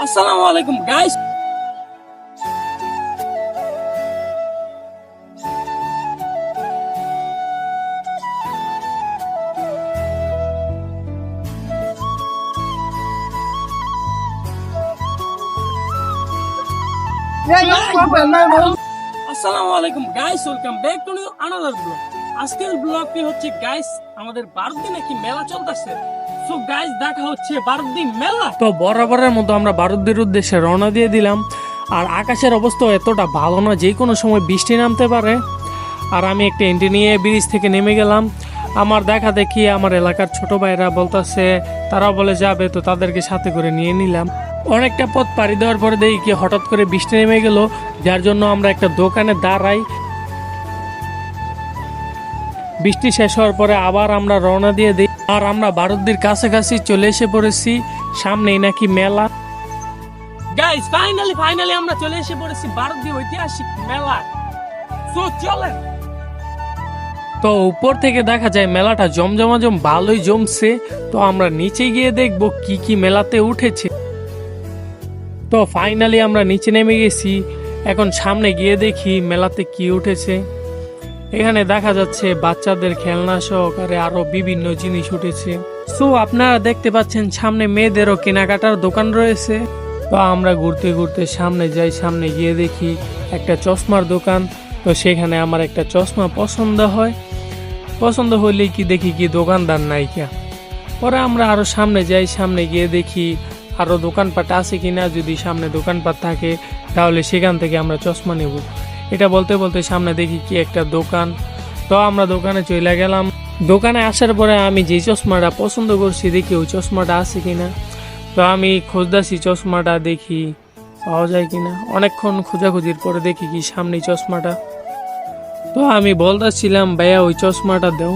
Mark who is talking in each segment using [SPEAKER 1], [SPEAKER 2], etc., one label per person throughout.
[SPEAKER 1] আসসালামু আলাইকুম গাইস। আসসালামু আলাইকুম guys, welcome back to another blog. আজকের ব্লগটি হচ্ছে গাইস আমাদের বারুদি নাকি মেলা চলতেছে। সো গাইস দেখা হচ্ছে বারুদি মেলা। তো বরাবরের মতো আমরা বারুদির উদ্দেশ্যে রওনা দিয়ে দিলাম। আর আকাশের অবস্থা এতটা ভালো না, যে কোনো সময় বৃষ্টি নামতে পারে। আর আমি একটা এন্ট্রি নিয়ে ব্রিজ থেকে নেমে গেলাম। আমার দেখা দেখি আমার এলাকার ছোট ভাইরা বলতেছে তারা বলে যাবে, তো তাদেরকে সাথে করে নিয়ে নিলাম। অনেকটা পথ পাড়ি দেওয়ার পরে দেখি কি হঠাৎ করে বৃষ্টি নেমে গেল, যার জন্য আমরা একটা দোকানে দাঁড়াই। বৃষ্টি শেষ হওয়ার পরে আবার আমরা রওনা দিয়ে দিই। আর আমরা বারুদির কাছাকাছি চলে এসে পড়েছি, সামনেই নাকি মেলা। গাইস ফাইনালি আমরা চলে এসে পড়েছি বারুদি ঐতিহাসিক মেলা। সো চলেন। তো উপর থেকে দেখা যায় মেলাটা জমজমাজম ভালোই জমছে। তো আমরা নিচে গিয়ে দেখবো কি কি মেলাতে উঠেছে। তো ফাইনালি আমরা নিচে নেমে গেছি। এখন সামনে গিয়ে দেখি মেলাতে কি উঠেছে। এখানে দেখা যাচ্ছে বাচ্চাদের খেলনা সহকারে আরো বিভিন্ন জিনিস উঠেছে। সো আপনারা দেখতে পাচ্ছেন সামনে মেয়েদেরও কেনাকাটার দোকান রয়েছে। তো আমরা ঘুরতে ঘুরতে সামনে যাই, সামনে গিয়ে দেখি একটা চশমার দোকান। তো সেখানে আমার একটা চশমা পছন্দ হয়। পছন্দ হলে কি দেখি কি দোকানদার নাইকা। পরে আমরা আরো সামনে যাই, সামনে গিয়ে দেখি আরো দোকানপাট আছে কিনা। যদি সামনে দোকানপাট থাকে তাহলে সেখান থেকে আমরা চশমা নেব। এটা বলতে বলতে সামনে দেখি কি একটা দোকান। তো আমরা দোকানে চলে গেলাম। দোকানে আসার পরে আমি যে চশমাটা পছন্দ করছি দেখি ওই চশমাটা আছে কিনা। তো আমি খুঁজতেছি চশমাটা, দেখি পাওয়া যায় কিনা। অনেকক্ষণ খোঁজাখুঁজির পরে দেখি কি সামনে চশমাটা। তো আমি বলতেছিলাম ভাইয়া ওই চশমাটা দাও।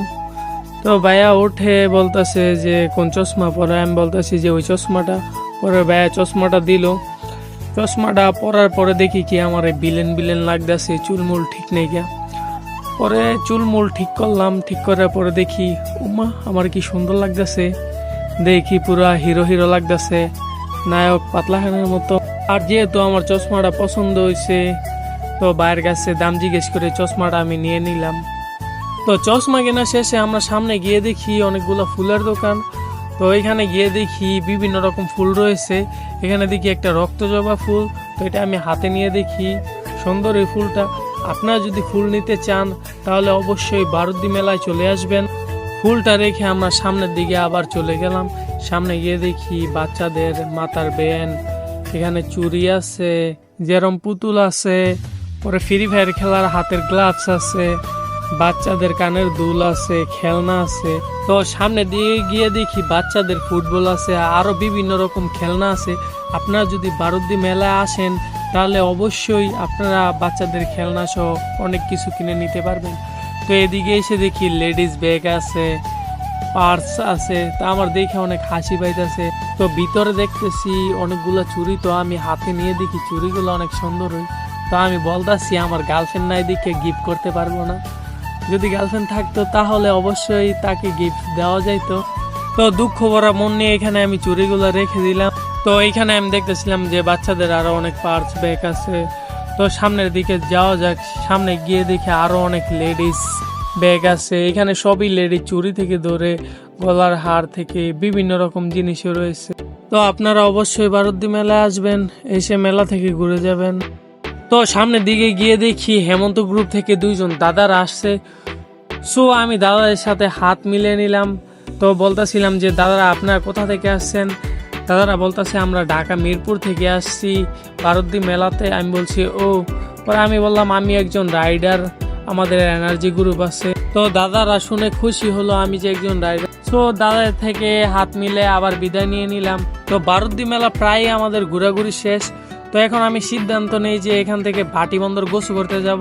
[SPEAKER 1] তো ভাইয়া উঠে বলতেছে যে কোন চশমা পরে। আমি বলতেছি যে ওই চশমাটা। পরে ভাইয়া চশমাটা দিল। চশমাটা পরার পরে দেখি কি আমার বিলেন বিলেন লাগতেছে, চুলমুল ঠিক নেই গিয়া। পরে চুলমুল ঠিক করলাম, ঠিক করার পরে দেখি উমা আমার কি সুন্দর লাগতেছে। দেখি পুরা হিরো হিরো লাগতেছে, নায়ক পাতলা খানের মতো। আর যেহেতু আমার চশমাটা পছন্দ হয়েছে, তো বাইরের কাছে দাম জিজ্ঞেস করে চশমাটা আমি নিয়ে নিলাম। তো চশমা কেনা শেষে আমরা সামনে গিয়ে দেখি অনেকগুলো ফুলের দোকান। তো এখানে গিয়ে দেখি বিভিন্ন রকম ফুল রয়েছে। এখানে দেখি একটা রক্তজবা ফুল। তো এটা আমি হাতে নিয়ে দেখি সুন্দর এই ফুলটা। আপনারা যদি ফুল নিতে চান তাহলে অবশ্যই বারুদি মেলায় চলে আসবেন। ফুলটা রেখে আমরা সামনের দিকে আবার চলে গেলাম। সামনে গিয়ে দেখি বাচ্চাদের মাথার ব্যান্ড, এখানে চুড়ি আছে, যেরম পুতুল আছে। পরে ফ্রি ফায়ার খেলার হাতের গ্লাভস আছে, বাচ্চাদের কানের দুল আছে, খেলনা আছে। তো সামনে দিয়ে গিয়ে দেখি বাচ্চাদের ফুটবল আছে, আরো বিভিন্ন রকম খেলনা আছে। আপনারা যদি বারুদি মেলায় আসেন তাহলে অবশ্যই আপনারা বাচ্চাদের খেলনা সহ অনেক কিছু কিনে নিতে পারবেন। তো এদিকে এসে দেখি লেডিস ব্যাগ আছে, পার্স আছে। তা আমার দেখে অনেক হাসি পাইতেছে। তো ভিতরে দেখতেছি অনেকগুলো চুড়ি। তো আমি হাতে নিয়ে দেখি চুড়িগুলো অনেক সুন্দর হয়। তো আমি বলতেছি আমার গার্লফ্রেন্ড নাই দেখে গিফট করতে পারবো না। যদি গার্লফ্রেন্ড থাকতো তাহলে অবশ্যই তাকে গিফট দেওয়া যাইতো। তো দুঃখ ভরা মন নিয়ে এখানে আমি চুড়িগুলো রেখে দিলাম। তো এইখানে আমি দেখতেছিলাম যে বাচ্চাদের আরো অনেক পার্স ব্যাগ আছে। তো সামনের দিকে যাওয়া যাক। সামনে গিয়ে দেখি আরো অনেক লেডিস ব্যাগ আছে। এখানে সবই লেডিস, চুড়ি থেকে ধরে গলার হার থেকে বিভিন্ন রকম জিনিসও রয়েছে। তো আপনারা অবশ্যই বারুদি মেলায় আসবেন, এসে মেলা থেকে ঘুরে যাবেন। তো সামনের দিকে গিয়ে দেখি হেমন্ত গ্রুপ থেকে দুইজন দাদারা আসছে। সো আমি দাদাদের সাথে হাত মিলিয়ে নিলাম। তো বলতেছিলাম যে দাদারা আপনারা কোথা থেকে আসছেন। দাদারা বলতেছে আমরা ঢাকা মিরপুর থেকে আসছি বারুদি মেলাতে। আমি বলছি ও। পরে আমি বললাম আমি একজন রাইডার, আমাদের এনার্জি গ্রুপ আছে। তো দাদারা শুনে খুশি হলো আমি যে একজন রাইডার। সো দাদার থেকে হাত মিলে আবার বিদায় নিয়ে নিলাম। তো বারুদি মেলা প্রায় আমাদের ঘোরাঘুরি শেষ। তো এখন আমি সিদ্ধান্ত নেই যে এখান থেকে ভাটি বন্দর গোসু করতে যাব।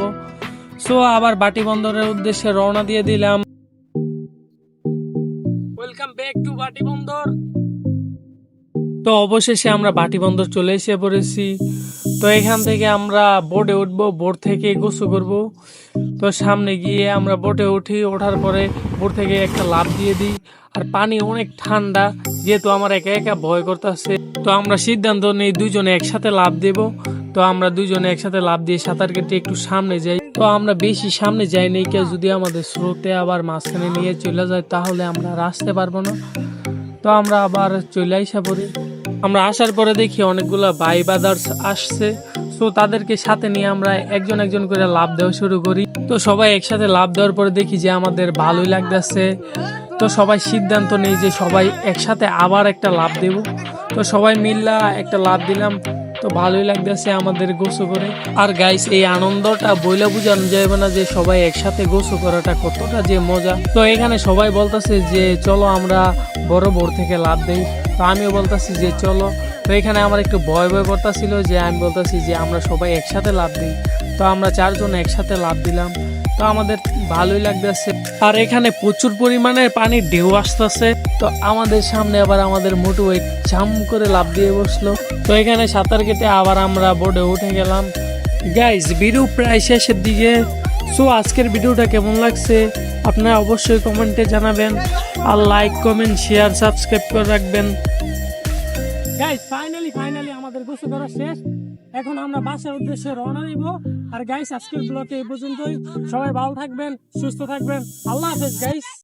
[SPEAKER 1] সো আবার ভাটি বন্দরের উদ্দেশ্যে রওনা দিয়ে দিলাম। ওয়েলকাম ব্যাক টু ভাটি বন্দর। তো অবশেষে আমরা ভাটি বন্দর চলে এসে পড়েছি। তো তো এখান থেকে আমরা বোটে উঠবো, বোট থেকে গোসল করব। তো সামনে গিয়ে আমরা বোটে উঠি, ওঠার পরে বোট থেকে একটা লাফ দিয়ে দিই। আর পানি অনেক ঠান্ডা, যেহেতু আমার একা একা ভয় করতেছে, তো আমরা সিদ্ধান্ত নেই দুজনে একসাথে লাফ দেব। তো আমরা দুজনে একসাথে লাফ দিয়ে সাঁতার কেটে একটু সামনে যাই। তো আমরা বেশি সামনে যাই নাই, কেউ যদি আমাদের স্রোতে আবার মাঝখানে নিয়ে চলে যায় তাহলে আমরা আর আসতে পারবো না। তো আমরা আবার চলে আসা পড়ি। আমরা আসার পরে দেখি অনেকগুলা ভাই ব্রাদার্স আসছে। তো তাদেরকে সাথে নিয়ে আমরা একজন একজন করে লাফ দেওয়া শুরু করি। তো সবাই একসাথে লাফ দেওয়ার পরে দেখি যে আমাদের ভালোই লাগতেছে। তো সবাই সিদ্ধান্ত নেই যে সবাই একসাথে আবার একটা লাফ দেব। তো সবাই মিল্লা একটা লাফ দিলাম। তো ভালোই লাগতেছে আমাদের গোসল করে। আর গাইস, এই আনন্দটা বইলা বুঝানো যাবে না যে সবাই একসাথে গোসল করাটা কতটা যে মজা। তো এখানে সবাই বলতেছে যে চলো আমরা বড় বোট থেকে লাফ দেই। তো আমিও বলতেছি যে চলো। তো এখানে আমার একটু ভয় ভয় করতেছিল, যে আমি বলতেছি যে আমরা সবাই একসাথে লাফ দিই। তো আমরা চারজন একসাথে লাফ দিলাম। তো আমাদের ভালোই লাগতেছে। আর এখানে প্রচুর পরিমাণে পানির ঢেউ আসতেছে। তো আমাদের সামনে আবার আমাদের মোটু এক জাম করে লাফ দিয়ে বসলো। তো এখানে সাঁতার কেটে আবার আমরা বোর্ডে উঠে গেলাম। গাইজ, ভিডিও প্রায় শেষের দিকে। সো আজকের ভিডিওটা কেমন লাগছে আপনারা অবশ্যই কমেন্টে জানাবেন। আর লাইক, কমেন্ট, শেয়ার, সাবস্ক্রাইব করে রাখবেন। গাইজ, ফাইনালি আমাদের গোসল করা শেষ। এখন আমরা বাসার উদ্দেশ্যে রওনা দিব। আর গাইস, আজকের ব্লগে এই পর্যন্তই। সবাই ভালো থাকবেন, সুস্থ থাকবেন। আল্লাহ হাফেজ গাইস।